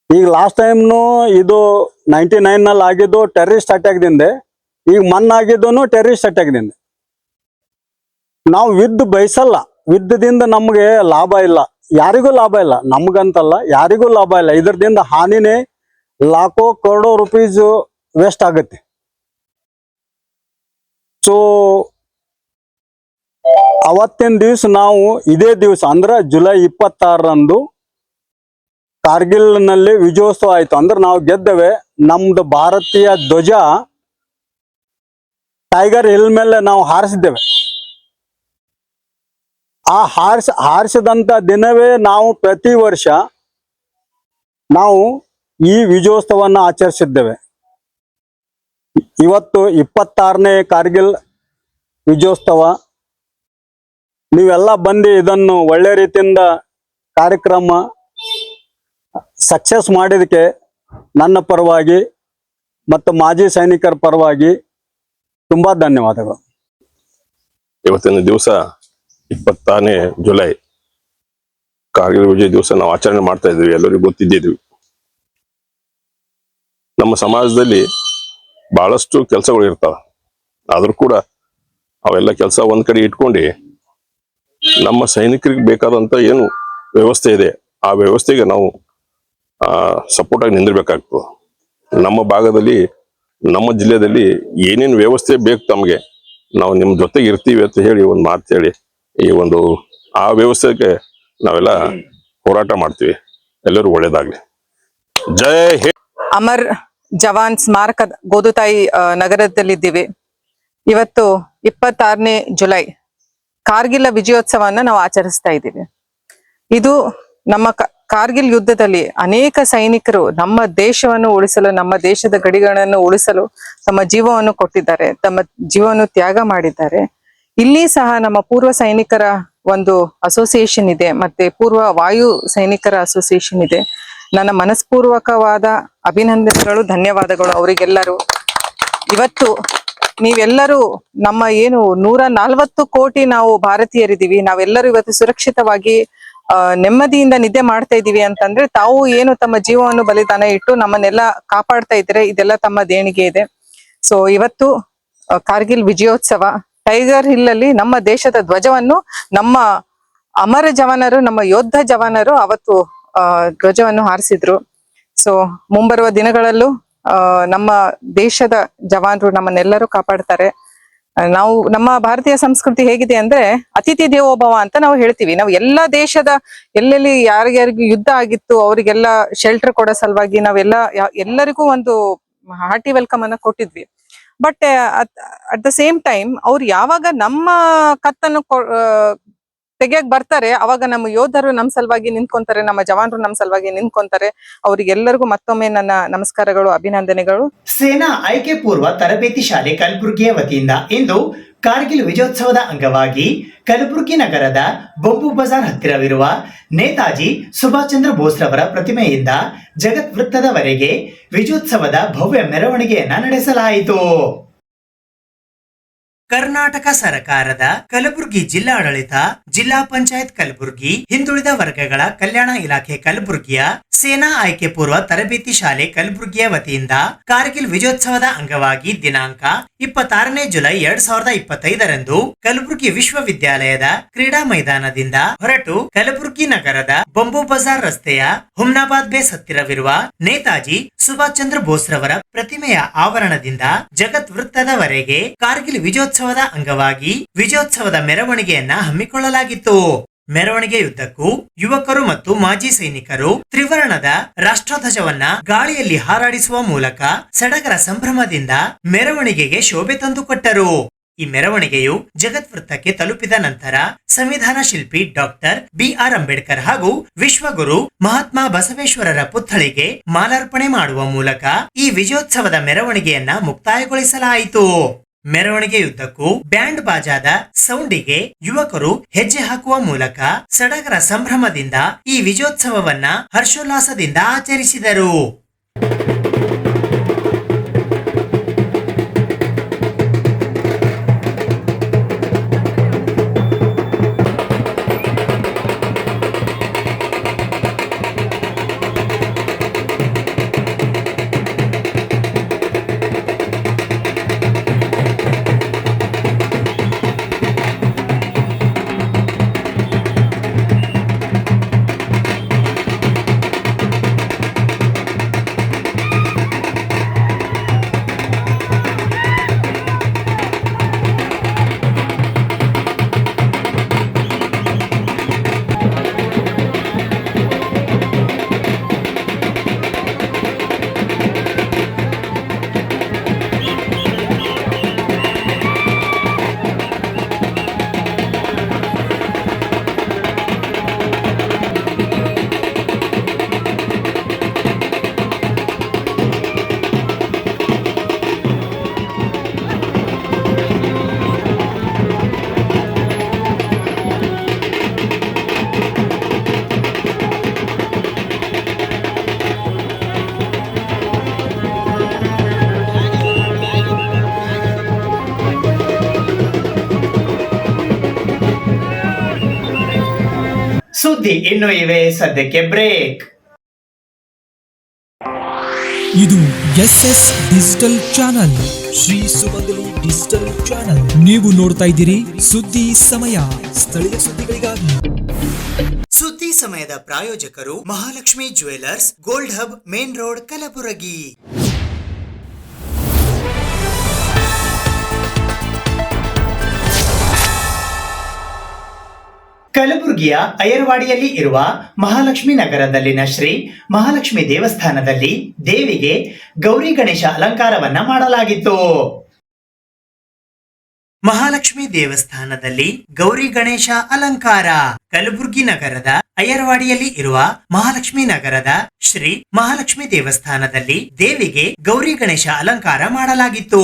ಈಗ ಲಾಸ್ಟ್ ಟೈಮ್ನು ಇದು 99 ಆಗಿದ್ದು ಟೆರರಿಸ್ಟ್ ಅಟ್ಯಾಕ್ದಿಂದ, ಈಗ ಮನ್ನಾಗಿದ್ದು ಟೆರರಿಸ್ಟ್ ಅಟ್ಯಾಕ್ದಿಂದ. ನಾವು ವಿದ್ದ ಬಯಸಲ್ಲ, ವಿದ್ದಿಂದ ನಮ್ಗೆ ಲಾಭ ಇಲ್ಲ, ಯಾರಿಗೂ ಲಾಭ ಇಲ್ಲ, ನಮ್ಗಂತಲ್ಲ ಯಾರಿಗೂ ಲಾಭ ಇಲ್ಲ. ಇದರಿಂದ ಹಾನಿನೇ ಲಾಖೋ ಕರೋಡೋ ರುಪೀಸ್ ವೇಸ್ಟ್ ಆಗುತ್ತೆ. ಸೊ ಅವತ್ತಿನ ದಿವಸ ನಾವು ಇದೇ ದಿವಸ ಅಂದ್ರೆ ಜುಲೈ 26ರಂದು ಕಾರ್ಗಿಲ್ ನಲ್ಲಿ ವಿಜಯೋತ್ಸವ ಆಯ್ತು. ಅಂದ್ರೆ ನಾವು ಗೆದ್ದವೆ. ನಮ್ದು ಭಾರತೀಯ ಧ್ವಜ ಟೈಗರ್ ಹಿಲ್ ಮೇಲೆ ನಾವು ಹಾರಿಸಿದ್ದೇವೆ. ಆ ಹಾರಿಸಿದಂತ ದಿನವೇ ನಾವು ಪ್ರತಿ ವರ್ಷ ನಾವು ಈ ವಿಜಯೋತ್ಸವನ್ನ ಆಚರಿಸಿದ್ದೇವೆ. ಇವತ್ತು 26ನೇ ಕಾರ್ಗಿಲ್ ವಿಜಯೋತ್ಸವ. ನೀವೆಲ್ಲ ಬಂದು ಇದನ್ನು ಒಳ್ಳೆ ರೀತಿಯಿಂದ ಕಾರ್ಯಕ್ರಮ ಸಕ್ಸಸ್ ಮಾಡಿದಕ್ಕೆ ನನ್ನ ಪರವಾಗಿ ಮತ್ತು ಮಾಜಿ ಸೈನಿಕರ ಪರವಾಗಿ ತುಂಬಾ ಧನ್ಯವಾದಗಳು. ಇವತ್ತಿನ ದಿವಸ 26ನೇ ಜುಲೈ ಕಾರ್ಗಿಲ್ ವಿಜಯ ದಿವಸ ನಾವು ಆಚರಣೆ ಮಾಡ್ತಾ ಇದ್ವಿ. ಎಲ್ಲರಿಗೂ ಗೊತ್ತಿದ್ದೀವಿ. ನಮ್ಮ ಸಮಾಜದಲ್ಲಿ ಬಹಳಷ್ಟು ಕೆಲಸಗಳು ಇರ್ತಾವ. ಆದ್ರೂ ಕೂಡ ಅವೆಲ್ಲ ಕೆಲಸ ಒಂದ್ ಕಡೆ ಇಟ್ಕೊಂಡು ನಮ್ಮ ಸೈನಿಕರಿಗೆ ಬೇಕಾದಂತ ಏನು ವ್ಯವಸ್ಥೆ ಇದೆ ಆ ವ್ಯವಸ್ಥೆಗೆ ನಾವು ಸಪೋರ್ಟ್ ಆಗಿ ನಿಂದಿರ್ಬೇಕಾಗ್ತದೆ. ನಮ್ಮ ಭಾಗದಲ್ಲಿ ನಮ್ಮ ಜಿಲ್ಲೆಯಲ್ಲಿ ಏನೇನು ವ್ಯವಸ್ಥೆ ಬೇಕು ತಮಗೆ, ನಾವು ನಿಮ್ಮ ಜೊತೆಗೆ ಇರ್ತೀವಿ ಅಂತ ಹೇಳಿ ಒಂದು ಮಾತು ಹೇಳಿ ಈ ಒಂದು ಆ ವ್ಯವಸ್ಥೆಗೆ ನಾವೆಲ್ಲ ಹೋರಾಟ ಮಾಡ್ತೀವಿ. ಎಲ್ಲರೂ ಒಳ್ಳೇದಾಗ್ಲಿ. ಜೈ ಹಿಂದ್. ಅಮರ್ ಜವಾನ್ ಸ್ಮಾರಕ ಗೋದುತಾಯಿ ನಗರದಲ್ಲಿದ್ದೀವಿ. ಇವತ್ತು 26ನೇ ಜುಲೈ ಕಾರ್ಗಿಲ್ ವಿಜಯೋತ್ಸವನ್ನ ನಾವು ಆಚರಿಸ್ತಾ ಇದ್ದೀವಿ. ಇದು ನಮ್ಮ ಕಾರ್ಗಿಲ್ ಯುದ್ಧದಲ್ಲಿ ಅನೇಕ ಸೈನಿಕರು ನಮ್ಮ ದೇಶವನ್ನು ಉಳಿಸಲು, ನಮ್ಮ ದೇಶದ ಗಡಿಗಳನ್ನು ಉಳಿಸಲು ತಮ್ಮ ಜೀವವನ್ನು ಕೊಟ್ಟಿದ್ದಾರೆ, ತಮ್ಮ ಜೀವವನ್ನು ತ್ಯಾಗ ಮಾಡಿದ್ದಾರೆ. ಇಲ್ಲಿ ಸಹ ನಮ್ಮ ಪೂರ್ವ ಸೈನಿಕರ ಒಂದು ಅಸೋಸಿಯೇಷನ್ ಇದೆ, ಮತ್ತೆ ಪೂರ್ವ ವಾಯು ಸೈನಿಕರ ಅಸೋಸಿಯೇಷನ್ ಇದೆ. ನನ್ನ ಮನಸ್ಪೂರ್ವಕವಾದ ಅಭಿನಂದನೆಗಳು, ಧನ್ಯವಾದಗಳು ಅವರಿಗೆಲ್ಲರೂ. ಇವತ್ತು ನೀವೆಲ್ಲರೂ ನಮ್ಮ ಏನು 140 ಕೋಟಿ ನಾವು ಭಾರತೀಯರಿದ್ದೀವಿ, ನಾವೆಲ್ಲರೂ ಇವತ್ತು ಸುರಕ್ಷಿತವಾಗಿ ನೆಮ್ಮದಿಯಿಂದ ನಿದ್ದೆ ಮಾಡ್ತಾ ಇದೀವಿ ಅಂತಂದ್ರೆ ತಾವು ಏನು ತಮ್ಮ ಜೀವವನ್ನು ಬಲಿದಾನ ಇಟ್ಟು ನಮ್ಮನ್ನೆಲ್ಲ ಕಾಪಾಡ್ತಾ ಇದ್ರೆ ಇದೆಲ್ಲ ತಮ್ಮ ದೇಣಿಗೆ ಇದೆ. ಸೊ ಇವತ್ತು ಕಾರ್ಗಿಲ್ ವಿಜಯೋತ್ಸವ, ಟೈಗರ್ ಹಿಲ್ ಅಲ್ಲಿ ನಮ್ಮ ದೇಶದ ಧ್ವಜವನ್ನು ನಮ್ಮ ಅಮರ ಜವಾನರು, ನಮ್ಮ ಯೋಧ ಜವಾನರು ಅವತ್ತು ಧ್ವಜವನ್ನು ಹಾರಿಸಿದ್ರು. ಸೊ ಮುಂಬರುವ ದಿನಗಳಲ್ಲೂ ನಮ್ಮ ದೇಶದ ಜವಾನರು ನಮ್ಮನ್ನೆಲ್ಲರೂ ಕಾಪಾಡ್ತಾರೆ. ನಾವು ನಮ್ಮ ಭಾರತೀಯ ಸಂಸ್ಕೃತಿ ಹೇಗಿದೆ ಅಂದ್ರೆ ಅತಿಥಿ ದೇವೋಭವ ಅಂತ ನಾವು ಹೇಳ್ತೀವಿ. ನಾವು ಎಲ್ಲ ದೇಶದ ಎಲ್ಲೆಲ್ಲಿ ಯಾರಿಗ್ಯಾರಿಗೂ ಯುದ್ಧ ಆಗಿತ್ತು ಅವರಿಗೆಲ್ಲ ಶೆಲ್ಟರ್ ಕೊಡೋ ಸಲುವಾಗಿ ನಾವೆಲ್ಲ ಎಲ್ಲರಿಗೂ ಒಂದು ಹಾರ್ಟಿ ವೆಲ್ಕಮ್ ಅನ್ನ ಕೊಟ್ಟಿದ್ವಿ. But at the same time ಅವ್ರು ಯಾವಾಗ ನಮ್ಮ ಕತ್ತನ್ನು ತೆಗಿಯಕ್ ಬರ್ತಾರೆ ಅವಾಗ ನಮ್ಮ ಯೋಧರು ನಮ್ ಸಲುವಾಗಿ ನಿಂತ್ಕೊಂತಾರೆ, ನಮ್ಮ ಜವಾನರು ನಮ್ ಸಲುವಾಗಿ ನಿಂತ್ಕೊಂತಾರೆ. ಅವರಿಗೆಲ್ಲರಿಗೂ ಮತ್ತೊಮ್ಮೆ ನನ್ನ ನಮಸ್ಕಾರಗಳು, ಅಭಿನಂದನೆಗಳು. ಸೇನಾ ಆಯ್ಕೆ ಪೂರ್ವ ತರಬೇತಿ ಶಾಲೆ ಕಲಬುರಗಿಯ ವತಿಯಿಂದ ಇಂದು ಕಾರ್ಗಿಲ್ ವಿಜಯೋತ್ಸವದ ಅಂಗವಾಗಿ ಕಲಬುರಗಿ ನಗರದ ಬೊಂಬು ಬಜಾರ್ ಹತ್ತಿರವಿರುವ ನೇತಾಜಿ ಸುಭಾಷ್ ಚಂದ್ರ ಬೋಸ್ ರವರ ಪ್ರತಿಮೆಯಿಂದ ಜಗತ್ ವೃತ್ತದವರೆಗೆ ವಿಜಯೋತ್ಸವದ ಭವ್ಯ ಮೆರವಣಿಗೆಯನ್ನ ನಡೆಸಲಾಯಿತು. ಕರ್ನಾಟಕ ಸರ್ಕಾರದ ಕಲಬುರಗಿ ಜಿಲ್ಲಾಡಳಿತ, ಜಿಲ್ಲಾ ಪಂಚಾಯತ್ ಕಲಬುರಗಿ, ಹಿಂದುಳಿದ ವರ್ಗಗಳ ಕಲ್ಯಾಣ ಇಲಾಖೆ ಕಲಬುರಗಿಯ ಸೇನಾ ಆಯ್ಕೆ ಪೂರ್ವ ತರಬೇತಿ ಶಾಲೆ ಕಲಬುರಗಿಯ ವತಿಯಿಂದ ಕಾರ್ಗಿಲ್ ವಿಜಯೋತ್ಸವದ ಅಂಗವಾಗಿ ದಿನಾಂಕ 26ನೇ ಜುಲೈ 2025ರಂದು ಕಲಬುರಗಿ ವಿಶ್ವವಿದ್ಯಾಲಯದ ಕ್ರೀಡಾ ಮೈದಾನದಿಂದ ಹೊರಟು ಕಲಬುರಗಿ ನಗರದ ಬೊಂಬು ಬಜಾರ್ ರಸ್ತೆಯ ಹುಮ್ನಾಬಾದ್ ಬೇಸ್ ಹತ್ತಿರವಿರುವ ನೇತಾಜಿ ಸುಭಾಷ್ ಚಂದ್ರ ಬೋಸ್ ರವರ ಪ್ರತಿಮೆಯ ಆವರಣದಿಂದ ಜಗತ್ ವೃತ್ತದವರೆಗೆ ಕಾರ್ಗಿಲ್ ವಿಜಯೋತ್ಸವದ ಅಂಗವಾಗಿ ವಿಜಯೋತ್ಸವದ ಮೆರವಣಿಗೆಯನ್ನ ಹಮ್ಮಿಕೊಳ್ಳಲಾಗಿತ್ತು. ಮೆರವಣಿಗೆಯುದ್ದಕ್ಕೂ ಯುವಕರು ಮತ್ತು ಮಾಜಿ ಸೈನಿಕರು ತ್ರಿವರ್ಣದ ರಾಷ್ಟ್ರಧ್ವಜವನ್ನ ಗಾಳಿಯಲ್ಲಿ ಹಾರಾಡಿಸುವ ಮೂಲಕ ಸಡಗರ ಸಂಭ್ರಮದಿಂದ ಮೆರವಣಿಗೆಗೆ ಶೋಭೆ ತಂದುಕೊಟ್ಟರು. ಈ ಮೆರವಣಿಗೆಯು ಜಗತ್ ವೃತ್ತಕ್ಕೆ ತಲುಪಿದ ನಂತರ ಸಂವಿಧಾನ ಶಿಲ್ಪಿ ಡಾಕ್ಟರ್ BR ಅಂಬೇಡ್ಕರ್ ಹಾಗೂ ವಿಶ್ವಗುರು ಮಹಾತ್ಮ ಬಸವೇಶ್ವರರ ಪುತ್ಥಳಿಗೆ ಮಾಲಾರ್ಪಣೆ ಮಾಡುವ ಮೂಲಕ ಈ ವಿಜಯೋತ್ಸವದ ಮೆರವಣಿಗೆಯನ್ನ ಮುಕ್ತಾಯಗೊಳಿಸಲಾಯಿತು. ಮೆರವಣಿಗೆಯುದ್ದಕ್ಕೂ ಬ್ಯಾಂಡ್ ಬಾಜಾದ ಸೌಂಡಿಗೆ ಯುವಕರು ಹೆಜ್ಜೆ ಹಾಕುವ ಮೂಲಕ ಸಡಗರ ಸಂಭ್ರಮದಿಂದ ಈ ವಿಜಯೋತ್ಸವವನ್ನ ಹರ್ಷೋಲ್ಲಾಸದಿಂದ ಆಚರಿಸಿದರು. ಸುದ್ದಿ ಇನ್ನು ಇವೆ, ಸದ್ಯಕ್ಕೆ ಬ್ರೇಕ್. ಇದು SS ಡಿಜಿಟಲ್ ಚಾನಲ್, ಶ್ರೀ ಸುಮಂಗಲಿ ಡಿಜಿಟಲ್ ಚಾನಲ್. ನೀವು ನೋಡ್ತಾ ಇದ್ದೀರಿ ಸುದ್ದಿ ಸಮಯ, ಸ್ಥಳೀಯ ಸುದ್ದಿಗಳಿಗಾಗಿ. ಸುದ್ದಿ ಸಮಯದ ಪ್ರಾಯೋಜಕರು Mahalakshmi jewellers, gold hub, main road, Kalaburagi. ಕಲಬುರಗಿಯ ಅಯ್ಯರವಾಡಿಯಲ್ಲಿ ಇರುವ ಮಹಾಲಕ್ಷ್ಮಿ ನಗರದಲ್ಲಿನ ಶ್ರೀ ಮಹಾಲಕ್ಷ್ಮಿ ದೇವಸ್ಥಾನದಲ್ಲಿ ದೇವಿಗೆ ಗೌರಿ ಗಣೇಶ ಅಲಂಕಾರವನ್ನ ಮಾಡಲಾಗಿತ್ತು. ಮಹಾಲಕ್ಷ್ಮಿ ದೇವಸ್ಥಾನದಲ್ಲಿ ಗೌರಿ ಗಣೇಶ ಅಲಂಕಾರ. ಕಲಬುರಗಿ ನಗರದ ಅಯ್ಯರವಾಡಿಯಲ್ಲಿ ಇರುವ ಮಹಾಲಕ್ಷ್ಮಿ ನಗರದ ಶ್ರೀ ಮಹಾಲಕ್ಷ್ಮಿ ದೇವಸ್ಥಾನದಲ್ಲಿ ದೇವಿಗೆ ಗೌರಿ ಗಣೇಶ ಅಲಂಕಾರ ಮಾಡಲಾಗಿತ್ತು.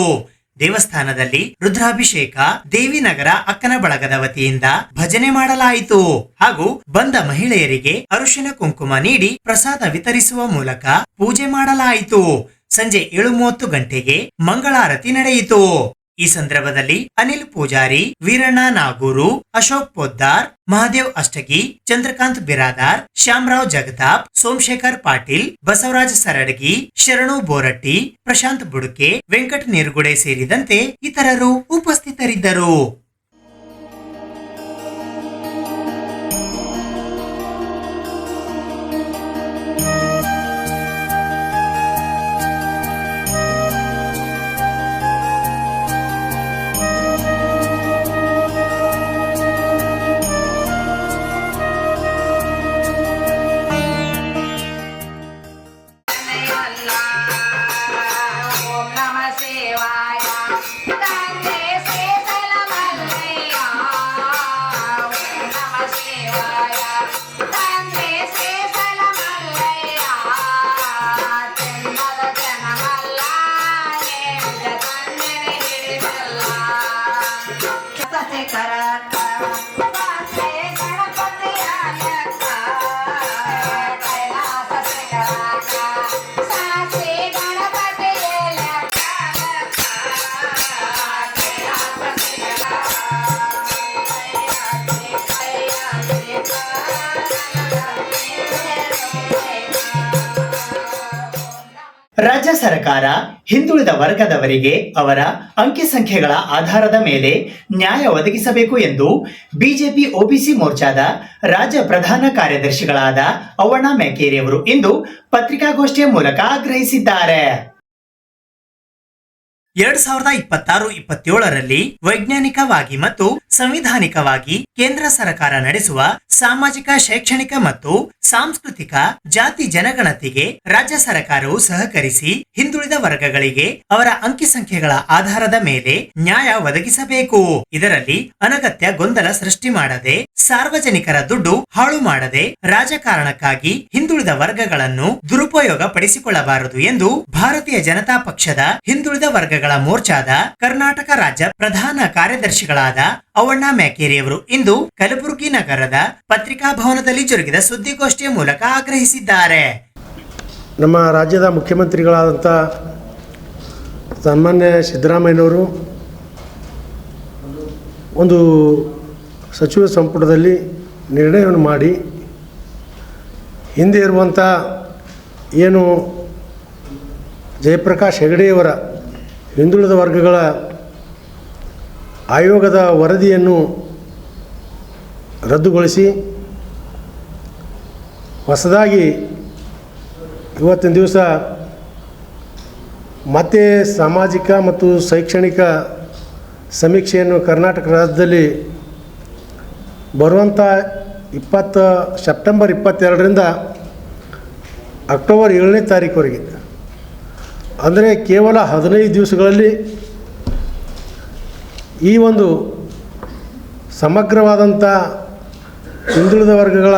ದೇವಸ್ಥಾನದಲ್ಲಿ ರುದ್ರಾಭಿಷೇಕ, ದೇವಿನಗರ ಅಕ್ಕನ ಬಳಗದ ವತಿಯಿಂದ ಭಜನೆ ಮಾಡಲಾಯಿತು ಹಾಗೂ ಬಂದ ಮಹಿಳೆಯರಿಗೆ ಅರಿಶಿನ ಕುಂಕುಮ ನೀಡಿ ಪ್ರಸಾದ ವಿತರಿಸುವ ಮೂಲಕ ಪೂಜೆ ಮಾಡಲಾಯಿತು. ಸಂಜೆ 7:30 ಗಂಟೆಗೆ ಮಂಗಳಾರತಿ ನಡೆಯಿತು. ಈ ಸಂದರ್ಭದಲ್ಲಿ ಅನಿಲ್ ಪೂಜಾರಿ, ವೀರಣ್ಣ ನಾಗೂರು, ಅಶೋಕ್ ಪೊದ್ದಾರ್, ಮಹಾದೇವ್ ಅಷ್ಟಗಿ, ಚಂದ್ರಕಾಂತ್ ಬಿರಾದಾರ್, ಶ್ಯಾಮರಾವ್ ಜಗತಾಪ್, ಸೋಮಶೇಖರ್ ಪಾಟೀಲ್, ಬಸವರಾಜ್ ಸರಡಗಿ, ಶರಣು ಬೋರಟ್ಟಿ, ಪ್ರಶಾಂತ್ ಬುಡುಕೆ, ವೆಂಕಟ್ ನೀರ್ಗುಡೆ ಸೇರಿದಂತೆ ಇತರರು ಉಪಸ್ಥಿತರಿದ್ದರು. ರಾಜ್ಯ ಸರ್ಕಾರ ಹಿಂದುಳಿದ ವರ್ಗದವರಿಗೆ ಅವರ ಅಂಕಿ ಸಂಖ್ಯೆಗಳ ಆಧಾರದ ಮೇಲೆ ನ್ಯಾಯ ಒದಗಿಸಬೇಕು ಎಂದು ಬಿಜೆಪಿ ಒಬಿಸಿ ಮೋರ್ಚಾದ ರಾಜ್ಯ ಪ್ರಧಾನ ಕಾರ್ಯದರ್ಶಿಗಳಾದ ಅವ್ವಣ್ಣ ಮ್ಯಾಕೇರಿಯವರು ಇಂದು ಪತ್ರಿಕಾಗೋಷ್ಠಿಯ ಮೂಲಕ ಆಗ್ರಹಿಸಿದ್ದಾರೆ. 2026-27ರಲ್ಲಿ ವೈಜ್ಞಾನಿಕವಾಗಿ ಮತ್ತು ಸಂವಿಧಾನಿಕವಾಗಿ ಕೇಂದ್ರ ಸರ್ಕಾರ ನಡೆಸುವ ಸಾಮಾಜಿಕ, ಶೈಕ್ಷಣಿಕ ಮತ್ತು ಸಾಂಸ್ಕೃತಿಕ ಜಾತಿ ಜನಗಣತಿಗೆ ರಾಜ್ಯ ಸರ್ಕಾರವು ಸಹಕರಿಸಿ ಹಿಂದುಳಿದ ವರ್ಗಗಳಿಗೆ ಅವರ ಅಂಕಿ ಸಂಖ್ಯೆಗಳ ಆಧಾರದ ಮೇಲೆ ನ್ಯಾಯ ಒದಗಿಸಬೇಕು. ಇದರಲ್ಲಿ ಅನಗತ್ಯ ಗೊಂದಲ ಸೃಷ್ಟಿ ಮಾಡದೆ, ಸಾರ್ವಜನಿಕರ ದುಡ್ಡು ಹಾಳು ಮಾಡದೆ ರಾಜಕಾರಣಕ್ಕಾಗಿ ಹಿಂದುಳಿದ ವರ್ಗಗಳನ್ನು ದುರುಪಯೋಗ ಪಡಿಸಿಕೊಳ್ಳಬಾರದು ಎಂದು ಭಾರತೀಯ ಜನತಾ ಪಕ್ಷದ ಹಿಂದುಳಿದ ವರ್ಗಗಳ ಮೋರ್ಚಾದ ಕರ್ನಾಟಕ ರಾಜ್ಯ ಪ್ರಧಾನ ಕಾರ್ಯದರ್ಶಿಗಳಾದ ಅವ್ವಣ್ಣ ಮ್ಯಾಕೇರಿಯವರು ಇಂದು ಕಲಬುರಗಿ ನಗರದ ಪತ್ರಿಕಾ ಭವನದಲ್ಲಿ ಜರುಗಿದ ಸುದ್ದಿಗೋಷ್ಠಿಯ ಮೂಲಕ ಆಗ್ರಹಿಸಿದ್ದಾರೆ. ನಮ್ಮ ರಾಜ್ಯದ ಮುಖ್ಯಮಂತ್ರಿಗಳಾದಂಥ ಸನ್ಮಾನ್ಯ ಸಿದ್ದರಾಮಯ್ಯನವರು ಒಂದು ಸಚಿವ ಸಂಪುಟದಲ್ಲಿ ನಿರ್ಣಯವನ್ನು ಮಾಡಿ ಹಿಂದೆ ಇರುವಂಥ ಏನು ಜಯಪ್ರಕಾಶ್ ಹೆಗಡೆಯವರ ಹಿಂದುಳಿದ ವರ್ಗಗಳ ಆಯೋಗದ ವರದಿಯನ್ನು ರದ್ದುಗೊಳಿಸಿ ಹೊಸದಾಗಿ ಇವತ್ತಿನ ದಿವಸ ಮತ್ತೆ ಸಾಮಾಜಿಕ ಮತ್ತು ಶೈಕ್ಷಣಿಕ ಸಮೀಕ್ಷೆಯನ್ನು ಕರ್ನಾಟಕ ರಾಜ್ಯದಲ್ಲಿ ಬರುವಂಥ ಸೆಪ್ಟೆಂಬರ್ 22ರಿಂದ ಅಕ್ಟೋಬರ್ 7ನೇ ತಾರೀಕುವರೆಗೆ, ಅಂದರೆ ಕೇವಲ 15 ದಿವಸಗಳಲ್ಲಿ ಈ ಒಂದು ಸಮಗ್ರವಾದಂಥ ಹಿಂದುಳಿದ ವರ್ಗಗಳ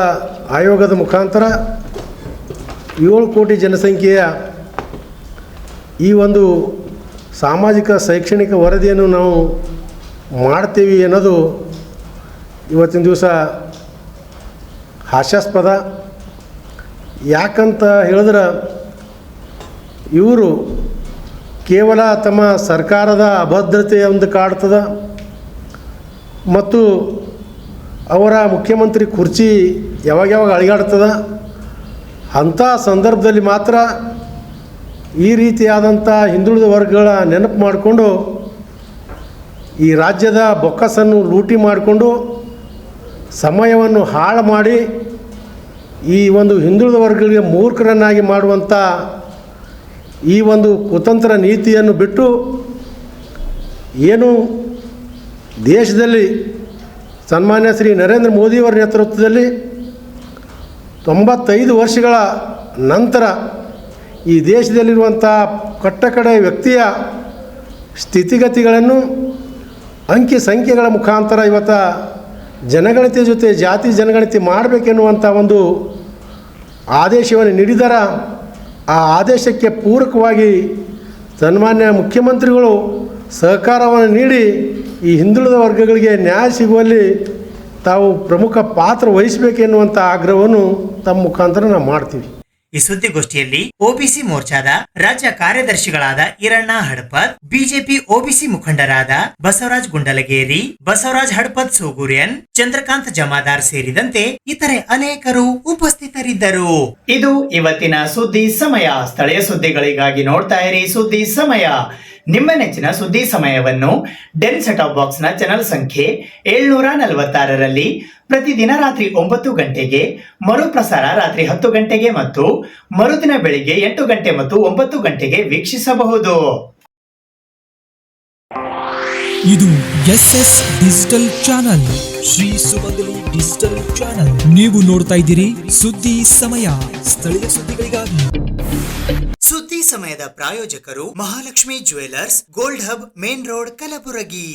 ಆಯೋಗದ ಮುಖಾಂತರ 7 ಕೋಟಿ ಜನಸಂಖ್ಯೆಯ ಈ ಒಂದು ಸಾಮಾಜಿಕ ಶೈಕ್ಷಣಿಕ ವರದಿಯನ್ನು ನಾವು ಮಾಡ್ತೀವಿ ಅನ್ನೋದು ಇವತ್ತಿನ ದಿವಸ ಹಾಸ್ಯಾಸ್ಪದ. ಯಾಕಂತ ಹೇಳಿದ್ರೆ ಇವರು ಕೇವಲ ತಮ್ಮ ಸರ್ಕಾರದ ಅಭದ್ರತೆ ಒಂದು ಕಾಡ್ತದ ಮತ್ತು ಅವರ ಮುಖ್ಯಮಂತ್ರಿ ಕುರ್ಚಿ ಯಾವಾಗ ಅಳಿಗಾಡ್ತದ, ಅಂಥ ಸಂದರ್ಭದಲ್ಲಿ ಮಾತ್ರ ಈ ರೀತಿಯಾದಂಥ ಹಿಂದುಳಿದ ವರ್ಗಗಳ ನೆನಪು ಮಾಡಿಕೊಂಡು ಈ ರಾಜ್ಯದ ಬೊಕ್ಕಸನ್ನು ಲೂಟಿ ಮಾಡಿಕೊಂಡು ಸಮಯವನ್ನು ಹಾಳು ಮಾಡಿ ಈ ಒಂದು ಹಿಂದುಳಿದ ವರ್ಗಗಳಿಗೆ ಮೂರ್ಖರನ್ನಾಗಿ ಮಾಡುವಂಥ ಈ ಒಂದು ಕುತಂತ್ರ ನೀತಿಯನ್ನು ಬಿಟ್ಟು ಏನು ದೇಶದಲ್ಲಿ ಸನ್ಮಾನ್ಯ ಶ್ರೀ ನರೇಂದ್ರ ಮೋದಿಯವರ ನೇತೃತ್ವದಲ್ಲಿ 95 ವರ್ಷಗಳ ನಂತರ ಈ ದೇಶದಲ್ಲಿರುವಂಥ ಕಟ್ಟಕಡೆ ವ್ಯಕ್ತಿಯ ಸ್ಥಿತಿಗತಿಗಳನ್ನು ಅಂಕಿ ಸಂಖ್ಯೆಗಳ ಮುಖಾಂತರ ಇವತ್ತು ಜನಗಣತಿ ಜೊತೆ ಜಾತಿ ಜನಗಣತಿ ಮಾಡಬೇಕೆನ್ನುವಂಥ ಒಂದು ಆದೇಶವನ್ನು ನೀಡಿದರ ಆ ಆದೇಶಕ್ಕೆ ಪೂರಕವಾಗಿ ಸನ್ಮಾನ್ಯ ಮುಖ್ಯಮಂತ್ರಿಗಳು ಸಹಕಾರವನ್ನು ನೀಡಿ ಈ ಹಿಂದುಳಿದ ವರ್ಗಗಳಿಗೆ ನ್ಯಾಯ ಸಿಗುವಲ್ಲಿ ತಾವು ಪ್ರಮುಖ ಪಾತ್ರ ವಹಿಸಬೇಕೆನ್ನುವಂಥ ಆಗ್ರಹವನ್ನು ತಮ್ಮ ಮುಖಾಂತರ ನಾವು ಮಾಡ್ತೀವಿ. ಈ ಸುದ್ದಿಗೋಷ್ಠಿಯಲ್ಲಿ ಒಬಿಸಿ ಮೋರ್ಚಾದ ರಾಜ್ಯ ಕಾರ್ಯದರ್ಶಿಗಳಾದ ಈರಣ್ಣ ಹಡಪದ್, ಬಿಜೆಪಿ ಒಬಿಸಿ ಮುಖಂಡರಾದ ಬಸವರಾಜ್ ಗುಂಡಲಗೇರಿ, ಬಸವರಾಜ್ ಹಡಪದ್ ಸೋಗೂರಿಯನ್, ಚಂದ್ರಕಾಂತ್ ಜಮಾದಾರ್ ಸೇರಿದಂತೆ ಇತರೆ ಅನೇಕರು ಉಪಸ್ಥಿತರಿದ್ದರು. ಇದು ಇವತ್ತಿನ ಸುದ್ದಿ ಸಮಯ. ಸ್ಥಳೀಯ ಸುದ್ದಿಗಳಿಗಾಗಿ ನೋಡ್ತಾ ಇರಿ ಸುದ್ದಿ ಸಮಯ. ನಿಮ್ಮ ನೆಚ್ಚಿನ ಸುದ್ದಿ ಸಮಯವನ್ನು ಡೆನ್ ಸೆಟ್ ಆಫ್ ಬಾಕ್ಸ್ ನ ಚಾನೆಲ್ ಸಂಖ್ಯೆ 746ರಲ್ಲಿ ಪ್ರತಿದಿನ ರಾತ್ರಿ 9 ಗಂಟೆಗೆ, ಮರುಪ್ರಸಾರ ರಾತ್ರಿ 10 ಗಂಟೆಗೆ ಮತ್ತು ಮರುದಿನ ಬೆಳಿಗ್ಗೆ 8 ಗಂಟೆ ಮತ್ತು 9 ಗಂಟೆಗೆ ವೀಕ್ಷಿಸಬಹುದು. ಇದು SS ಡಿಜಿಟಲ್ ಚಾನಲ್, ಶ್ರೀ ಸುಮಂಗಲಿ ಡಿಜಿಟಲ್ ಚಾನಲ್. ನೀವು ನೋಡ್ತಾ ಇದ್ದೀರಿ ಸುದ್ದಿ ಸಮಯ, ಸ್ಥಳೀಯ ಸುದ್ದಿಗಳಿಗಾಗಿ. ಸುದ್ದಿ ಸಮಯದ ಪ್ರಾಯೋಜಕರು Mahalakshmi jewellers, gold hub, main road, Kalaburagi.